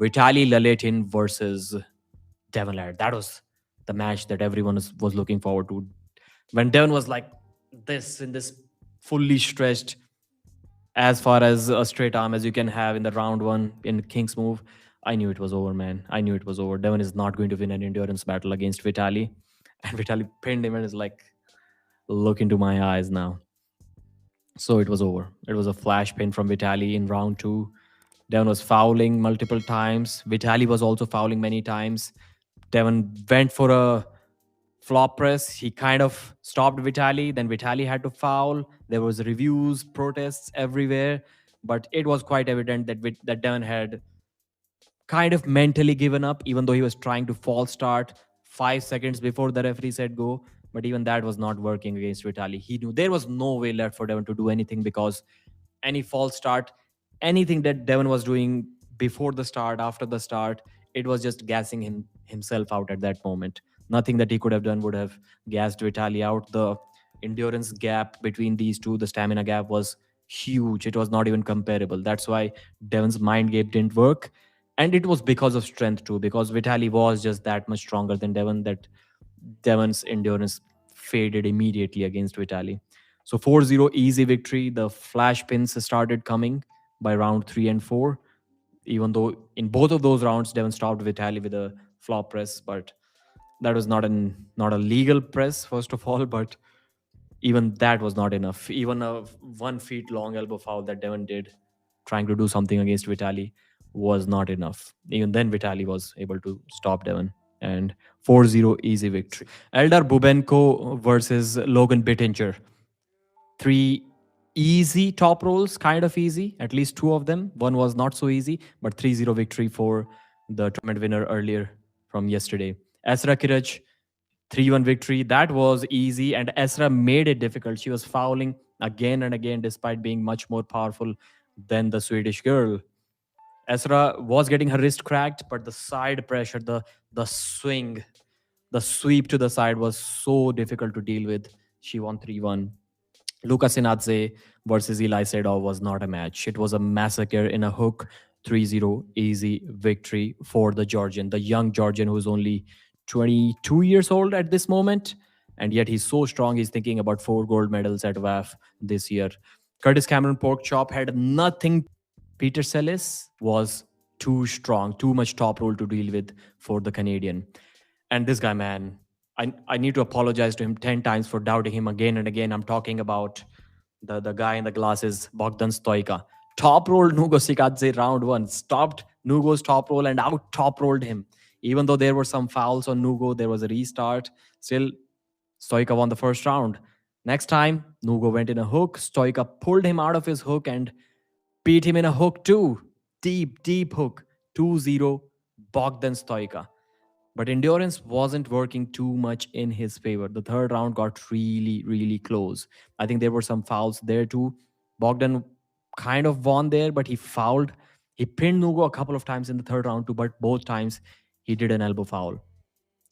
Vitaly LALETIN versus Devon. That was the match that everyone was looking forward to. When Devon was like this, in this fully stretched, as far as a straight arm as you can have in the round one in King's move, I knew it was over, man. I knew it was over. Devon is not going to win an endurance battle against Vitaly. And Vitaly pinned him and is like, look into my eyes now. So it was over. It was a flash pin from Vitaly in round two. Devon was fouling multiple times. Vitaly was also fouling many times. Devon went for a flop press. He kind of stopped Vitaly. Then Vitaly had to foul. There was reviews, protests everywhere. But it was quite evident that Devon had kind of mentally given up, even though he was trying to false start 5 seconds before the referee said go. But even that was not working against Vitaly. He knew there was no way left for Devon to do anything, because any false start, anything that Devon was doing before the start, after the start, it was just gassing himself out at that moment. Nothing that he could have done would have gassed Vitaly out. The endurance gap between these two, the stamina gap, was huge. It was not even comparable. That's why Devon's mind game didn't work. And it was because of strength too, because Vitaly was just that much stronger than Devon, that Devon's endurance faded immediately against Vitaly. So 4-0 easy victory. The flash pins started coming by round 3 and 4. Even though in both of those rounds, Devon stopped Vitaly with a flop press, but that was not a legal press, first of all. But even that was not enough. Even a 1 feet long elbow foul that Devon did, trying to do something against Vitaly, was not enough. Even then, Vitaly was able to stop Devon. And 4-0 easy victory. Eldar Bubenko versus Logan Bittinger. 3 easy top rolls, kind of easy, at least 2 of them. One was not so easy, but 3-0 victory for the tournament winner earlier from yesterday. ESRA KIRAJ, 3-1 victory. That was easy, and ESRA made it difficult. She was fouling again and again, despite being much more powerful than the Swedish girl. ESRA was getting her wrist cracked, but the side pressure, the swing, the sweep to the side was so difficult to deal with. She won 3-1. TSINADZE versus Eli SAIDOV was not a match. It was a massacre in a hook. 3-0 easy victory for the Georgian, the young Georgian who's only 22 years old at this moment. And yet he's so strong, he's thinking about 4 gold medals at WAF this year. Curtis Cameron Porkchop had nothing. Peter CELES was too strong, too much top roll to deal with for the Canadian. And this guy, man, I need to apologize to him 10 times for doubting him again and again. I'm talking about the guy in the glasses, BOGDAN STOICA. Top rolled NUGO CHIKADZE round 1, stopped NUGO's top roll and out top rolled him. Even though there were some fouls on NUGO, there was a restart. Still, STOICA won the first round. Next time, NUGO went in a hook. STOICA pulled him out of his hook and beat him in a hook too. Deep, deep hook. 2-0 BOGDAN STOICA. But endurance wasn't working too much in his favor. The third round got really, really close. I think there were some fouls there too. Bogdan kind of won there, but he fouled. He pinned NUGO a couple of times in the third round too, but both times he did an elbow foul.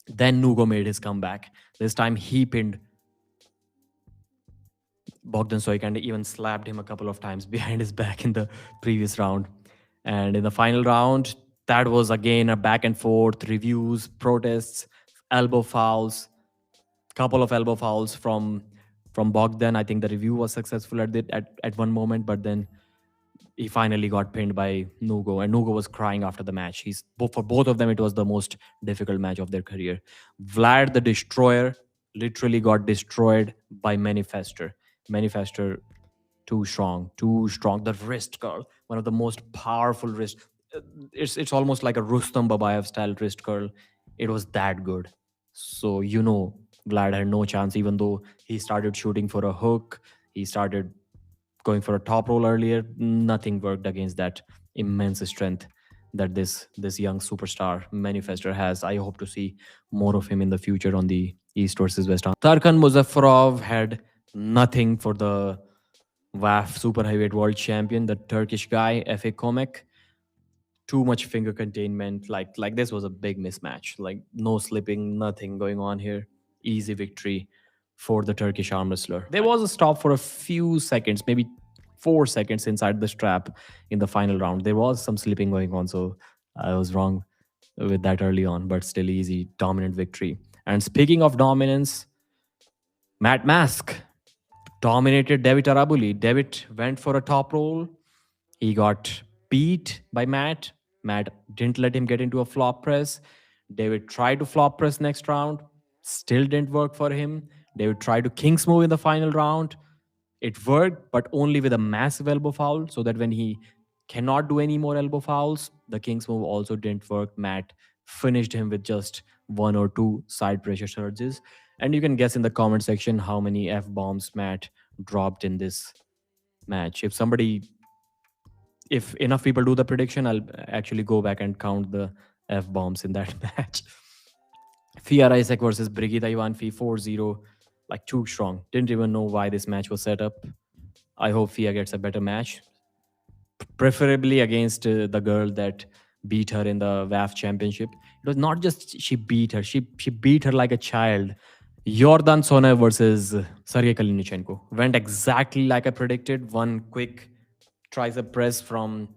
Then NUGO made his comeback. This time he pinned Bogdan STOICA and even slapped him a couple of times behind his back in the previous round. And in the final round, that was again a back and forth, reviews, protests, elbow fouls, couple of elbow fouls from Bogdan. I think the review was successful at one moment, but then he finally got pinned by NUGO, and NUGO was crying after the match. For both of them, it was the most difficult match of their career. VLAD the Destroyer literally got destroyed by MANIFESTOR. MANIFESTOR, too strong. The wrist curl, one of the most powerful wrist. It's almost like a Rustam Babayev style wrist curl. It was that good. So Vlad had no chance, even though he started shooting for a hook. He started going for a top roll earlier. Nothing worked against that immense strength that this young superstar MANIFESTOR has. I hope to see more of him in the future on the East versus West. Tarkhan Muzaffarov had nothing for the WAF Super Heavyweight World Champion, the Turkish guy, FA KOMEK. Too much finger containment. Like this was a big mismatch. Like no slipping, nothing going on here. Easy victory for the Turkish arm wrestler. There was a stop for a few seconds, maybe 4 seconds inside the strap in the final round. There was some slipping going on, so I was wrong with that early on, but still easy, dominant victory. And speaking of dominance, Matt Mask dominated David Arabuli. David went for a top roll. He got beat by Matt. Matt didn't let him get into a flop press. David tried to flop press next round. Still didn't work for him. David tried to king's move in the final round. It worked, but only with a massive elbow foul, so that when he cannot do any more elbow fouls, the king's move also didn't work. Matt finished him with just one or two side pressure surges. And you can guess in the comment section how many F bombs Matt dropped in this match. If enough people do the prediction, I'll actually go back and count the F bombs in that match. Fia RIESEK versus Brigida IVANFI 4-0, like too strong. Didn't even know why this match was set up. I hope Fia gets a better match, preferably against the girl that beat her in the WAF championship. It was not just she beat her, she beat her like a child. Jordan TSONEV versus Sergei Kalinichenko went exactly like I predicted. One quick tricep press from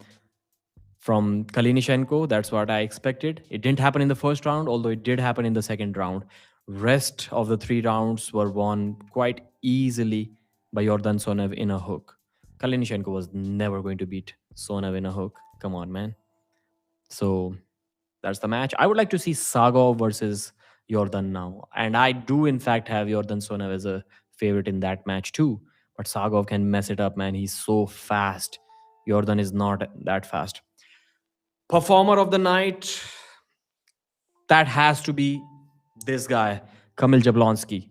Kalinichenko. That's what I expected. It didn't happen in the first round, although it did happen in the second round. Rest of the 3 rounds were won quite easily by Jordan TSONEV in a hook. Kalinichenko was never going to beat TSONEV in a hook. Come on, man. So that's the match. I would like to see SAIDOV versus Jordan now. And I do, in fact, have Jordan TSONEV as a favorite in that match too. But SAIDOV can mess it up, man. He's so fast. Jordan is not that fast. Performer of the night, that has to be this guy, Kamil Jablonski.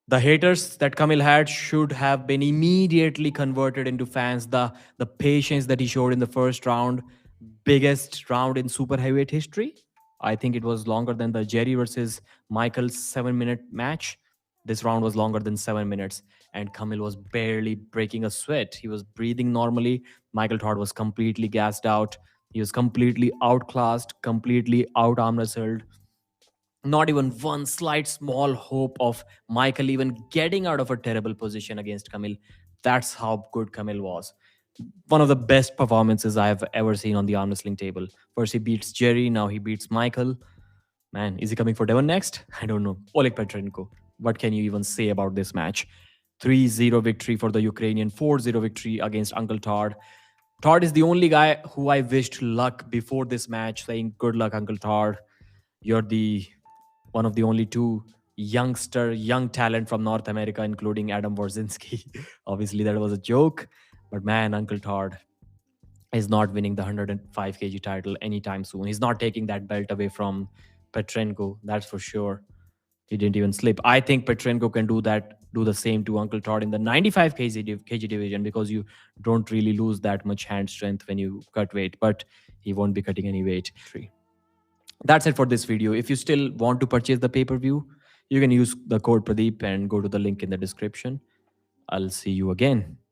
The haters that Kamil had should have been immediately converted into fans. The patience that he showed in the first round, biggest round in super heavyweight history. I think it was longer than the Jerry versus Michael 7-minute match. This round was longer than 7 minutes, and Kamil was barely breaking a sweat. He was breathing normally. Michael Todd was completely gassed out. He was completely outclassed, completely out arm wrestled. Not even one slight small hope of Michael even getting out of a terrible position against Kamil. That's how good Kamil was. One of the best performances I have ever seen on the arm wrestling table. First he beats Jerry, now he beats Michael. Man, is he coming for Devon next? I don't know. Oleg Petrenko. What can you even say about this match? 3-0 victory for the Ukrainian, 4-0 victory against Uncle Todd. Todd is the only guy who I wished luck before this match, saying, good luck, Uncle Todd. You're the one of the only 2 young talent from North America, including Adam Warzinski. Obviously, that was a joke. But man, Uncle Todd is not winning the 105 kg title anytime soon. He's not taking that belt away from Petrenko, that's for sure. He didn't even slip. I think Petrenko can do the same to Uncle Todd in the 95 kg division, because you don't really lose that much hand strength when you cut weight, but he won't be cutting any weight. That's it for this video. If you still want to purchase the pay-per-view, you can use the code Pradeep and go to the link in the description. I'll see you again.